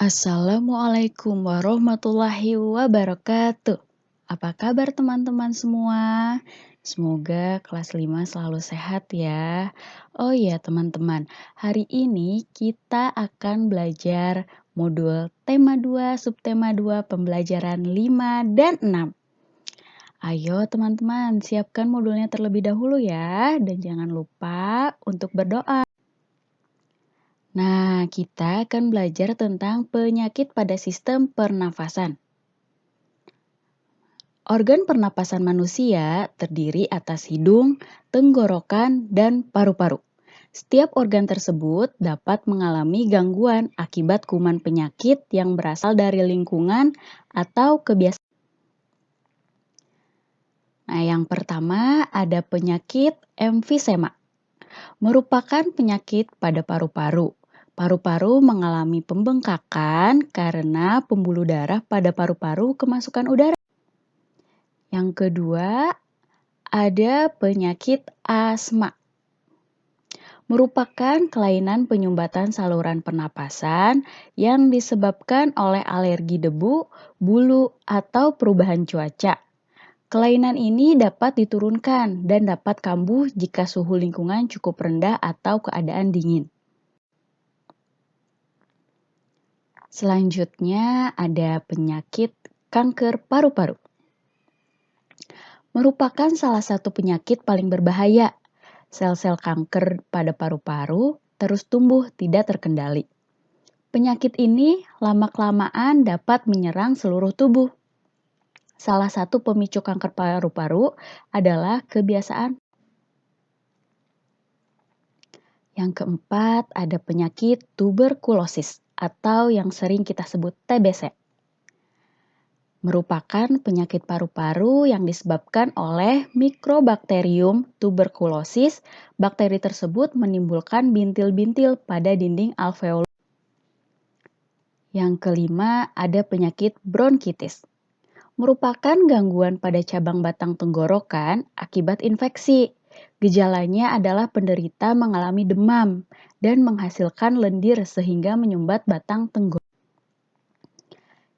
Assalamualaikum warahmatullahi wabarakatuh. Apa kabar teman-teman semua? Semoga kelas 5 selalu sehat ya. Oh iya teman-teman, hari ini kita akan belajar modul tema 2, subtema 2, pembelajaran 5 dan 6. Ayo teman-teman, siapkan modulnya terlebih dahulu ya. Dan jangan lupa untuk berdoa. Nah, kita akan belajar tentang penyakit pada sistem pernafasan. Organ pernapasan manusia terdiri atas hidung, tenggorokan, dan paru-paru. Setiap organ tersebut dapat mengalami gangguan akibat kuman penyakit yang berasal dari lingkungan atau kebiasaan. Nah, yang pertama ada penyakit emfisema. Merupakan penyakit pada paru-paru. Paru-paru mengalami pembengkakan karena pembuluh darah pada paru-paru kemasukan udara. Yang kedua, ada penyakit asma. Merupakan kelainan penyumbatan saluran pernapasan yang disebabkan oleh alergi debu, bulu, atau perubahan cuaca. Kelainan ini dapat diturunkan dan dapat kambuh jika suhu lingkungan cukup rendah atau keadaan dingin. Selanjutnya ada penyakit kanker paru-paru. Merupakan salah satu penyakit paling berbahaya. Sel-sel kanker pada paru-paru terus tumbuh tidak terkendali. Penyakit ini lama-kelamaan dapat menyerang seluruh tubuh. Salah satu pemicu kanker paru-paru adalah kebiasaan. Yang keempat ada penyakit tuberkulosis atau yang sering kita sebut TBC. Merupakan penyakit paru-paru yang disebabkan oleh Mycobacterium tuberculosis. Bakteri tersebut menimbulkan bintil-bintil pada dinding alveolus. Yang kelima ada penyakit bronkitis. Merupakan gangguan pada cabang batang tenggorokan akibat infeksi. Gejalanya adalah penderita mengalami demam dan menghasilkan lendir sehingga menyumbat batang tenggorokan.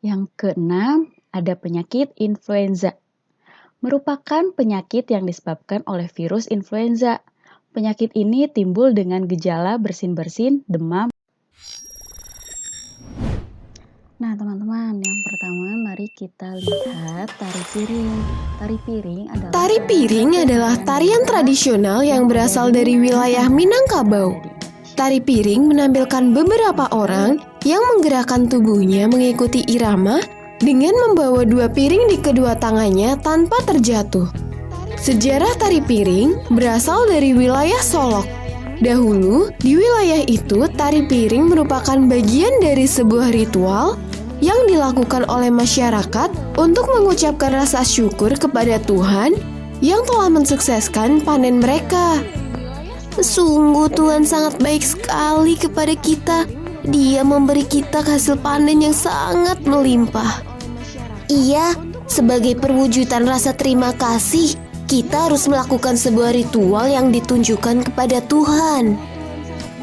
Yang keenam, ada penyakit influenza. Merupakan penyakit yang disebabkan oleh virus influenza. Penyakit ini timbul dengan gejala bersin-bersin, demam. Nah teman-teman, yang pertama mari kita lihat tari piring. Tari piring adalah tarian tradisional yang berasal dari wilayah Minangkabau. Tari piring menampilkan beberapa orang yang menggerakkan tubuhnya mengikuti irama dengan membawa dua piring di kedua tangannya tanpa terjatuh. Sejarah tari piring berasal dari wilayah Solok. Dahulu, di wilayah itu tari piring merupakan bagian dari sebuah ritual yang dilakukan oleh masyarakat untuk mengucapkan rasa syukur kepada Tuhan yang telah mensukseskan panen mereka. Sungguh Tuhan sangat baik sekali kepada kita. Dia memberi kita hasil panen yang sangat melimpah. Iya, sebagai perwujudan rasa terima kasih, kita harus melakukan sebuah ritual yang ditunjukkan kepada Tuhan.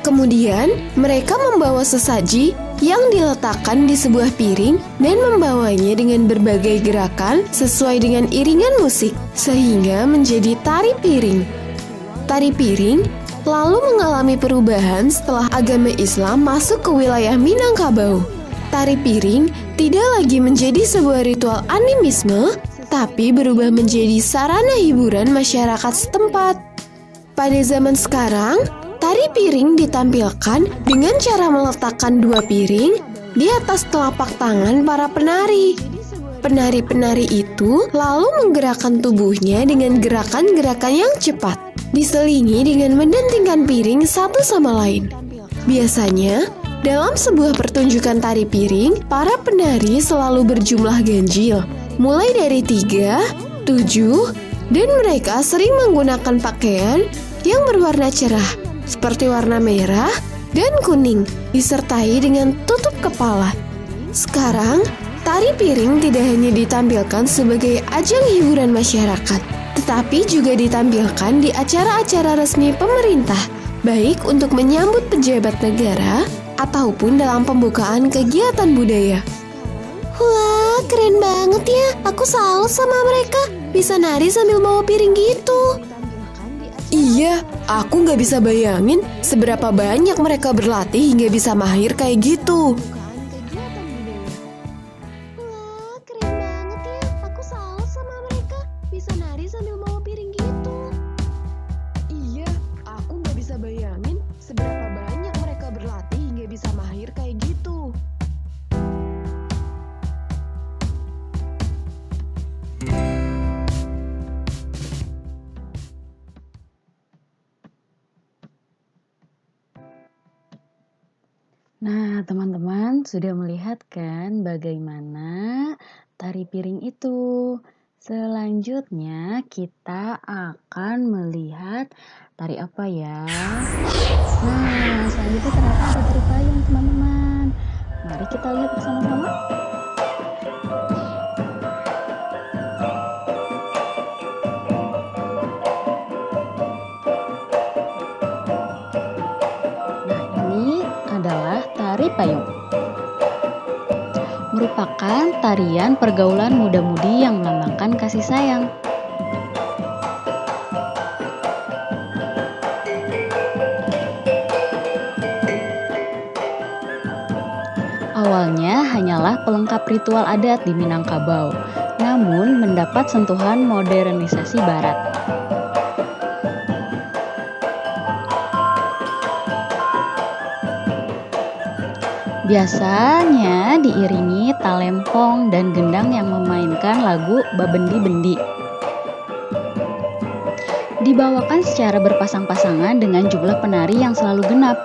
Kemudian, mereka membawa sesaji yang diletakkan di sebuah piring dan membawanya dengan berbagai gerakan sesuai dengan iringan musik, sehingga menjadi tari piring. Tari piring lalu mengalami perubahan setelah agama Islam masuk ke wilayah Minangkabau. Tari piring tidak lagi menjadi sebuah ritual animisme, tapi berubah menjadi sarana hiburan masyarakat setempat. Pada zaman sekarang, tari piring ditampilkan dengan cara meletakkan dua piring di atas telapak tangan para penari. Penari-penari itu lalu menggerakkan tubuhnya dengan gerakan-gerakan yang cepat, diselingi dengan mendentingkan piring satu sama lain. Biasanya, dalam sebuah pertunjukan tari piring, para penari selalu berjumlah ganjil, mulai dari 3, 7, dan mereka sering menggunakan pakaian yang berwarna cerah, seperti warna merah dan kuning, disertai dengan tutup kepala. Sekarang, tari piring tidak hanya ditampilkan sebagai ajang hiburan masyarakat, tetapi juga ditampilkan di acara-acara resmi pemerintah. baik untuk menyambut pejabat negara ataupun dalam pembukaan kegiatan budaya. Wah, keren banget ya. Aku salut sama mereka. Bisa nari sambil bawa piring gitu. Iya, aku nggak bisa bayangin seberapa banyak mereka berlatih hingga bisa mahir kayak gitu. Wah, keren banget ya. Aku salut sama mereka. Bisa nari sambil bawa piring gitu. Iya, aku nggak bisa bayangin seberapa banyak mereka berlatih hingga bisa mahir kayak gitu. Nah, teman-teman sudah melihat kan bagaimana tari piring itu. Selanjutnya kita akan melihat tari apa ya? Nah, selanjutnya ternyata ada tari payung, teman-teman. Mari kita lihat bersama-sama. Adalah tari payung. Merupakan tarian pergaulan muda-mudi yang melambangkan kasih sayang. Awalnya hanyalah pelengkap ritual adat di Minangkabau, namun mendapat sentuhan modernisasi barat. Biasanya diiringi talempong dan gendang yang memainkan lagu Babendi Bendi. Dibawakan secara berpasang-pasangan dengan jumlah penari yang selalu genap.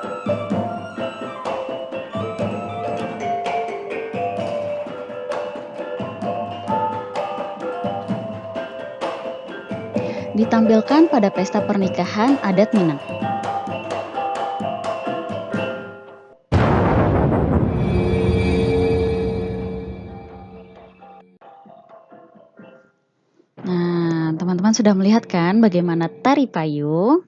Ditampilkan pada pesta pernikahan adat Minang. Teman-teman sudah melihat kan bagaimana tari payung?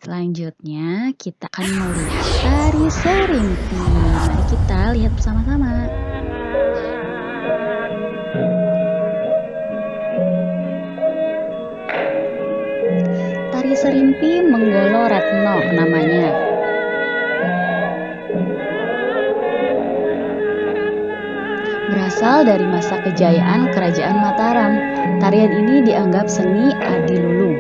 Selanjutnya kita akan melihat tari serimpi. Mari kita lihat bersama-sama. Tari serimpi Menggolo Ratno namanya. Berasal dari masa kejayaan Kerajaan Mataram, tarian ini dianggap seni adiluhung.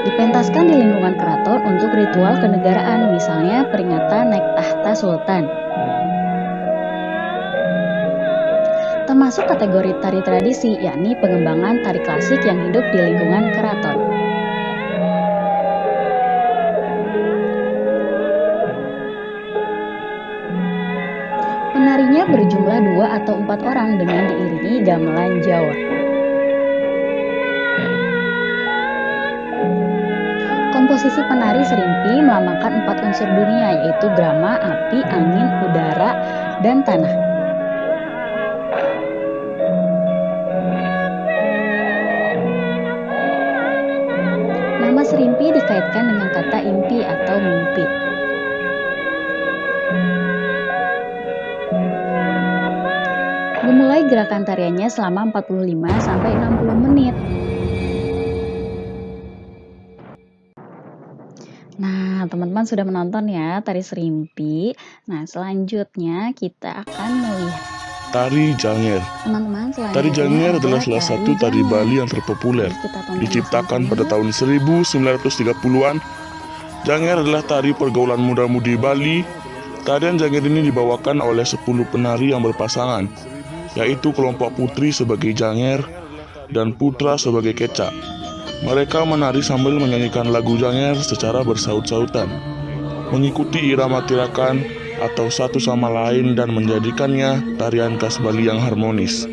Dipentaskan di lingkungan keraton untuk ritual kenegaraan, misalnya peringatan naik tahta sultan. Termasuk kategori tari tradisi, yakni pengembangan tari klasik yang hidup di lingkungan keraton. Penarinya berjumlah 2 atau 4 orang dengan diiringi gamelan Jawa. Komposisi penari serimpi melambangkan 4 unsur dunia, yaitu grama, api, angin, udara, dan tanah. Nama serimpi dikaitkan dengan kata impi atau mimpi. Memulai gerakan tariannya selama 45-60 menit. Nah, teman-teman sudah menonton ya tari serimpi. Nah, selanjutnya kita akan melihat tari Janger. Teman-teman, Tari Janger adalah salah satu tari Bali yang terpopuler. Diciptakan pada tahun 1930-an. Janger adalah tari pergaulan muda-mudi Bali. Tarian Janger ini dibawakan oleh 10 penari yang berpasangan, yaitu kelompok putri sebagai Janger dan putra sebagai Kecak. Mereka menari sambil menyanyikan lagu Janger secara bersaut-sautan, mengikuti irama tirakan atau satu sama lain dan menjadikannya tarian khas Bali yang harmonis.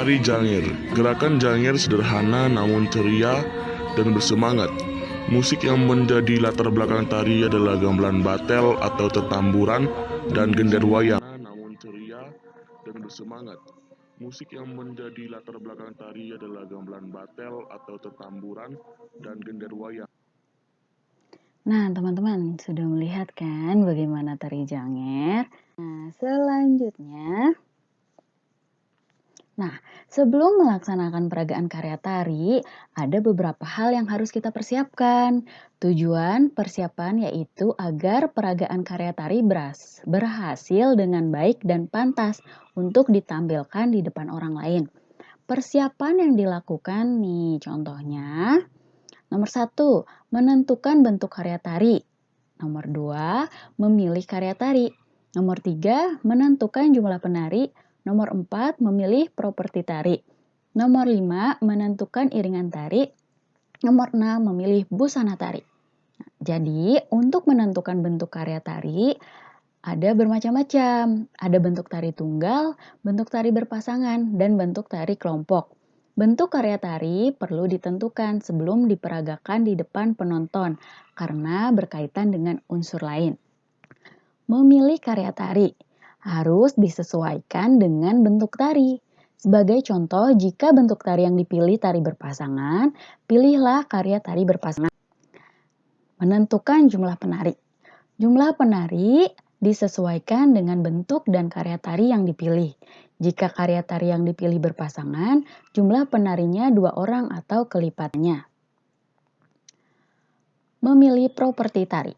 Tari Janger. Gerakan Janger sederhana namun ceria dan bersemangat. Musik yang menjadi latar belakang tari adalah gamelan batel atau tetamburan dan gender wayang. Namun ceria dan bersemangat. Musik yang menjadi latar belakang tari adalah gamelan batel atau tetamburan dan gender wayang. Nah, teman-teman sudah melihat kan bagaimana tari Janger? Nah, selanjutnya, sebelum melaksanakan peragaan karya tari, ada beberapa hal yang harus kita persiapkan. Tujuan persiapan yaitu agar peragaan karya tari berhasil dengan baik dan pantas untuk ditampilkan di depan orang lain. Persiapan yang dilakukan nih, contohnya, nomor 1, menentukan bentuk karya tari. Nomor 2, memilih karya tari. Nomor 3, menentukan jumlah penari. Nomor 4, memilih properti tari. Nomor 5, menentukan iringan tari. Nomor 6, memilih busana tari. Jadi, untuk menentukan bentuk karya tari, ada bermacam-macam. Ada bentuk tari tunggal, bentuk tari berpasangan, dan bentuk tari kelompok. Bentuk karya tari perlu ditentukan sebelum diperagakan di depan penonton karena berkaitan dengan unsur lain. Memilih karya tari harus disesuaikan dengan bentuk tari. Sebagai contoh, jika bentuk tari yang dipilih tari berpasangan, pilihlah karya tari berpasangan. Menentukan jumlah penari. Jumlah penari disesuaikan dengan bentuk dan karya tari yang dipilih. Jika karya tari yang dipilih berpasangan, jumlah penarinya 2 orang atau kelipatnya. Memilih properti tari.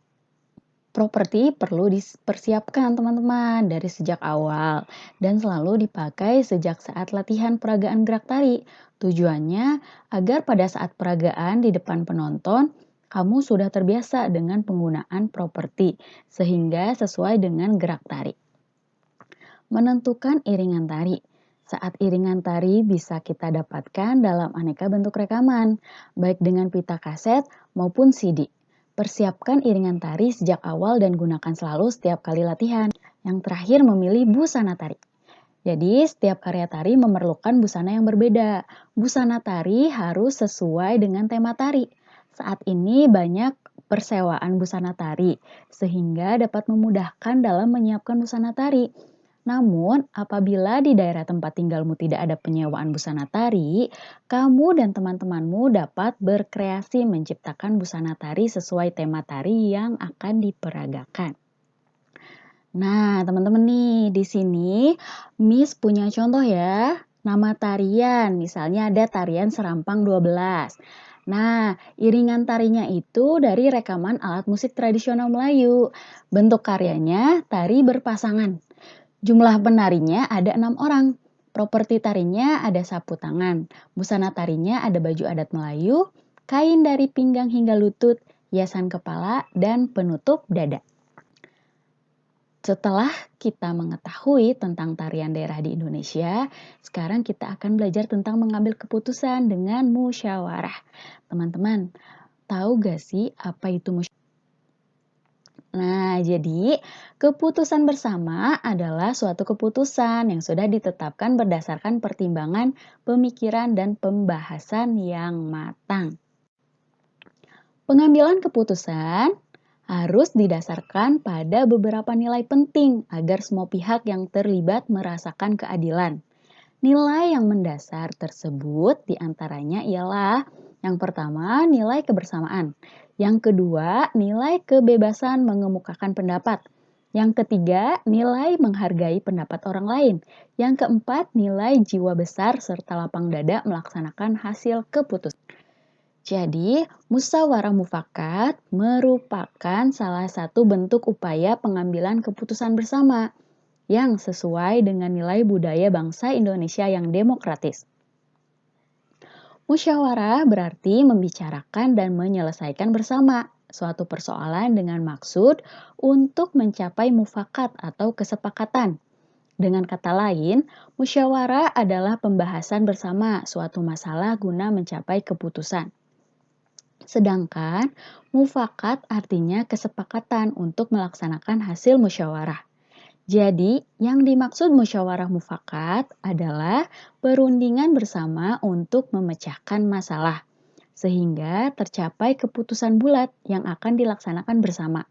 Properti perlu dipersiapkan teman-teman dari sejak awal dan selalu dipakai sejak saat latihan peragaan gerak tari. Tujuannya agar pada saat peragaan di depan penonton, kamu sudah terbiasa dengan penggunaan properti sehingga sesuai dengan gerak tari. Menentukan iringan tari. Saat iringan tari bisa kita dapatkan dalam aneka bentuk rekaman, baik dengan pita kaset maupun CD. Persiapkan iringan tari sejak awal dan gunakan selalu setiap kali latihan. Yang terakhir, memilih busana tari. Jadi, setiap karya tari memerlukan busana yang berbeda. Busana tari harus sesuai dengan tema tari. Saat ini banyak persewaan busana tari, sehingga dapat memudahkan dalam menyiapkan busana tari. Namun, apabila di daerah tempat tinggalmu tidak ada penyewaan busana tari, kamu dan teman-temanmu dapat berkreasi menciptakan busana tari sesuai tema tari yang akan diperagakan. Nah, teman-teman nih, di sini Miss punya contoh ya, nama tarian. Misalnya ada tarian Serampang 12. Nah, iringan tarinya itu dari rekaman alat musik tradisional Melayu. Bentuk karyanya tari berpasangan. Jumlah penarinya ada 6 orang. Properti tarinya ada sapu tangan. Busana tarinya ada baju adat Melayu, kain dari pinggang hingga lutut, hiasan kepala, dan penutup dada. Setelah kita mengetahui tentang tarian daerah di Indonesia, sekarang kita akan belajar tentang mengambil keputusan dengan musyawarah. Teman-teman, tahu gak sih apa itu musyawarah? Nah, jadi keputusan bersama adalah suatu keputusan yang sudah ditetapkan berdasarkan pertimbangan, pemikiran, dan pembahasan yang matang. Pengambilan keputusan harus didasarkan pada beberapa nilai penting agar semua pihak yang terlibat merasakan keadilan. Nilai yang mendasar tersebut diantaranya ialah yang pertama, nilai kebersamaan. Yang kedua, nilai kebebasan mengemukakan pendapat. Yang ketiga, nilai menghargai pendapat orang lain. Yang keempat, nilai jiwa besar serta lapang dada melaksanakan hasil keputusan. Jadi, musyawarah mufakat merupakan salah satu bentuk upaya pengambilan keputusan bersama yang sesuai dengan nilai budaya bangsa Indonesia yang demokratis. Musyawarah berarti membicarakan dan menyelesaikan bersama suatu persoalan dengan maksud untuk mencapai mufakat atau kesepakatan. Dengan kata lain, musyawarah adalah pembahasan bersama suatu masalah guna mencapai keputusan. Sedangkan mufakat artinya kesepakatan untuk melaksanakan hasil musyawarah. Jadi, yang dimaksud musyawarah mufakat adalah perundingan bersama untuk memecahkan masalah, sehingga tercapai keputusan bulat yang akan dilaksanakan bersama.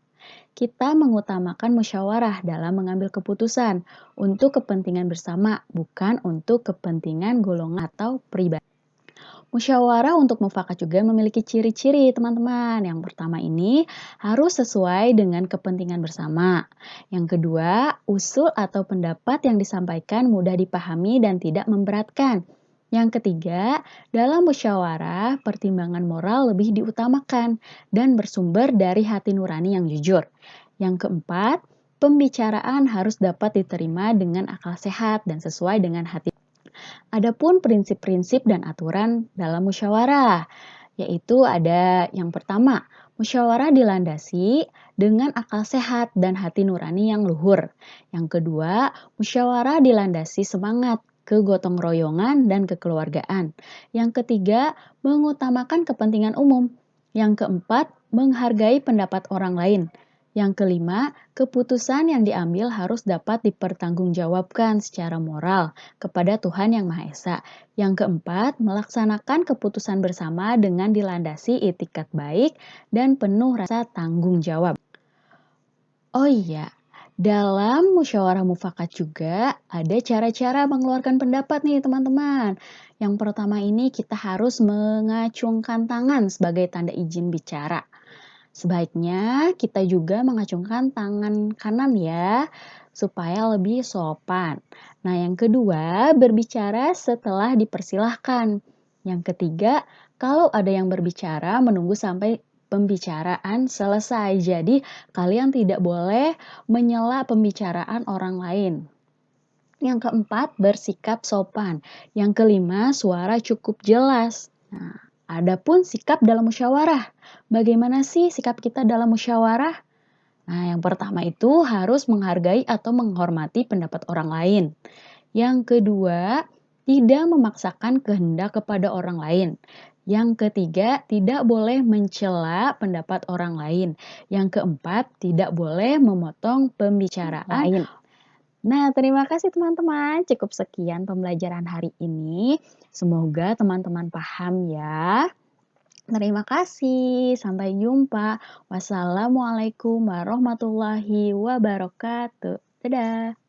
Kita mengutamakan musyawarah dalam mengambil keputusan untuk kepentingan bersama, bukan untuk kepentingan golongan atau pribadi. Musyawarah untuk mufakat juga memiliki ciri-ciri, teman-teman. Yang pertama ini harus sesuai dengan kepentingan bersama. Yang kedua, usul atau pendapat yang disampaikan mudah dipahami dan tidak memberatkan. Yang ketiga, dalam musyawarah, pertimbangan moral lebih diutamakan dan bersumber dari hati nurani yang jujur. Yang keempat, pembicaraan harus dapat diterima dengan akal sehat dan sesuai dengan hati. Adapun prinsip-prinsip dan aturan dalam musyawarah, yaitu ada yang pertama, musyawarah dilandasi dengan akal sehat dan hati nurani yang luhur. Yang kedua, musyawarah dilandasi semangat, kegotong royongan, dan kekeluargaan. Yang ketiga, mengutamakan kepentingan umum. Yang keempat, menghargai pendapat orang lain. Yang kelima, keputusan yang diambil harus dapat dipertanggungjawabkan secara moral kepada Tuhan Yang Maha Esa. Yang keempat, melaksanakan keputusan bersama dengan dilandasi itikat baik dan penuh rasa tanggung jawab. Oh iya, dalam musyawarah mufakat juga ada cara-cara mengeluarkan pendapat nih teman-teman. Yang pertama ini kita harus mengacungkan tangan sebagai tanda izin bicara. Sebaiknya kita juga mengacungkan tangan kanan ya, supaya lebih sopan. Nah, yang kedua, berbicara setelah dipersilahkan. Yang ketiga, kalau ada yang berbicara, menunggu sampai pembicaraan selesai. Jadi, kalian tidak boleh menyela pembicaraan orang lain. Yang keempat, bersikap sopan. Yang kelima, suara cukup jelas. Nah, adapun sikap dalam musyawarah. Bagaimana sih sikap kita dalam musyawarah? Nah, yang pertama itu harus menghargai atau menghormati pendapat orang lain. Yang kedua, tidak memaksakan kehendak kepada orang lain. Yang ketiga, tidak boleh mencela pendapat orang lain. Yang keempat, tidak boleh memotong pembicaraan lain. Nah, terima kasih teman-teman. Cukup sekian pembelajaran hari ini. Semoga teman-teman paham ya. Terima kasih. Sampai jumpa. Wassalamualaikum warahmatullahi wabarakatuh. Dadah.